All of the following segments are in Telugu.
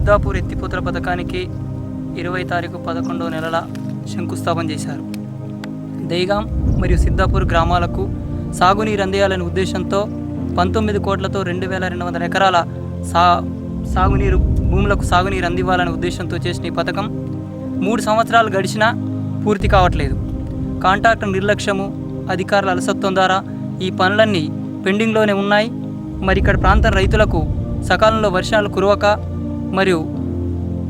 సిద్ధాపూర్ ఎత్తిపోతల పథకానికి 20 తారీఖు 11వ నెలల శంకుస్థాపన చేశారు. దైగాం మరియు సిద్ధాపూర్ గ్రామాలకు సాగునీరు అందియాలనే ఉద్దేశంతో 19 కోట్లతో 2200 ఎకరాల సాగునీరు భూములకు సాగునీరు అందివ్వాలనే ఉద్దేశంతో చేసిన ఈ పథకం 3 సంవత్సరాలు గడిచినా పూర్తి కావట్లేదు. కాంట్రాక్టర్ నిర్లక్ష్యము, అధికారుల అలసత్వం ద్వారా ఈ పనులన్నీ పెండింగ్లోనే ఉన్నాయి. మరి ఇక్కడ ప్రాంతం రైతులకు సకాలంలో వర్షాలు కురవక మరియు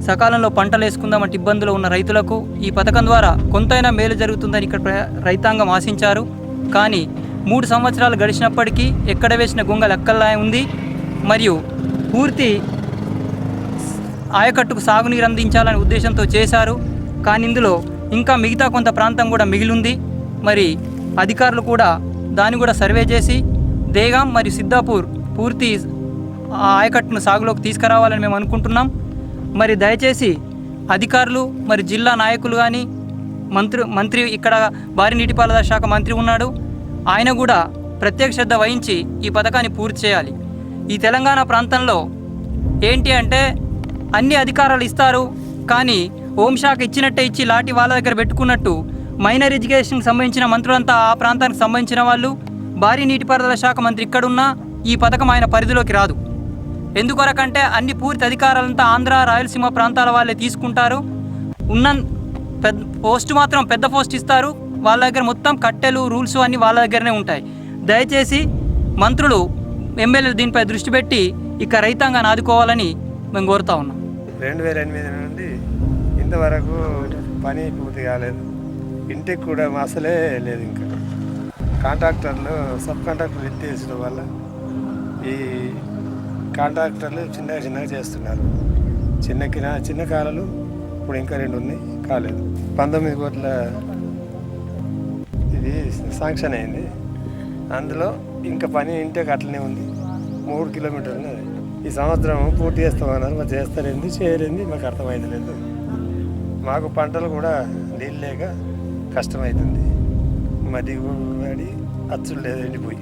సకాలంలో పంటలు వేసుకుందామంటే ఇబ్బందులు ఉన్న రైతులకు ఈ పథకం ద్వారా కొంతైనా మేలు జరుగుతుందని ఇక్కడ రైతాంగం ఆశించారు. కానీ 3 సంవత్సరాలు గడిచినప్పటికీ ఎక్కడ వేసిన గొంగ లెక్కల్లా ఉంది. మరియు పూర్తి ఆయకట్టుకు సాగునీరు అందించాలనే ఉద్దేశంతో చేశారు. కానీ ఇందులో ఇంకా మిగతా కొంత ప్రాంతం కూడా మిగిలింది. మరి అధికారులు కూడా దాన్ని కూడా సర్వే చేసి దేగాం మరియు సిద్ధాపూర్ పూర్తి ఆయకట్టును సాగులోకి తీసుకురావాలని మేము అనుకుంటున్నాం. మరి దయచేసి అధికారులు మరి జిల్లా నాయకులు కానీ మంత్రి ఇక్కడ భారీ నీటిపారుదల శాఖ మంత్రి ఉన్నాడు, ఆయన కూడా ప్రత్యేక శ్రద్ధ వహించి ఈ పథకాన్ని పూర్తి చేయాలి. ఈ తెలంగాణ ప్రాంతంలో ఏంటి అంటే అన్ని అధికారాలు ఇస్తారు, కానీ హోంశాఖ ఇచ్చినట్టే ఇచ్చి లాఠీ వాళ్ళ దగ్గర పెట్టుకున్నట్టు మైనర్ ఎడ్యుకేషన్కి సంబంధించిన మంత్రులంతా ఆ ప్రాంతానికి సంబంధించిన వాళ్ళు, భారీ నీటిపారుదల శాఖ మంత్రి ఇక్కడున్నా ఈ పథకం ఆయన పరిధిలోకి రాదు. ఎందుకొరకంటే అన్ని పూర్తి అధికారాలంతా ఆంధ్ర, రాయలసీమ ప్రాంతాల వాళ్ళే తీసుకుంటారు. పోస్ట్ మాత్రం పెద్ద పోస్ట్ ఇస్తారు, వాళ్ళ దగ్గర మొత్తం కట్టెలు రూల్స్ అన్నీ వాళ్ళ దగ్గరనే ఉంటాయి. దయచేసి మంత్రులు ఎమ్మెల్యేలు దీనిపై దృష్టి పెట్టి ఇక రైతాంగాన్ని ఆదుకోవాలని మేము కోరుతా ఉన్నాం. 2008 నుండి ఇంతవరకు పని పూర్తి కాలేదు. ఇంటికి కూడా అసలే లేదు. ఇంకా కాంట్రాక్టర్లు సబ్ కాంట్రాక్టర్లు ఎత్తేసడం వల్ల ఈ కాంట్రాక్టర్లు చిన్నగా చేస్తున్నారు. చిన్న కాలాలు ఇప్పుడు ఇంకా 2 ఉన్నాయి, కాలేదు. 19 కోట్ల ఇది శాంక్షన్ అయింది. అందులో ఇంకా పని ఇంటికి అట్లనే ఉంది. 3 కిలోమీటర్లు ఈ సంవత్సరం పూర్తి చేస్తామన్నారు. మరి చేస్తారేంది చేయలేంది మాకు అర్థమైంది లేదు. మాకు పంటలు కూడా నీళ్ళు లేక కష్టమవుతుంది. మడి అచ్చులు లేదు, ఎండిపోయి.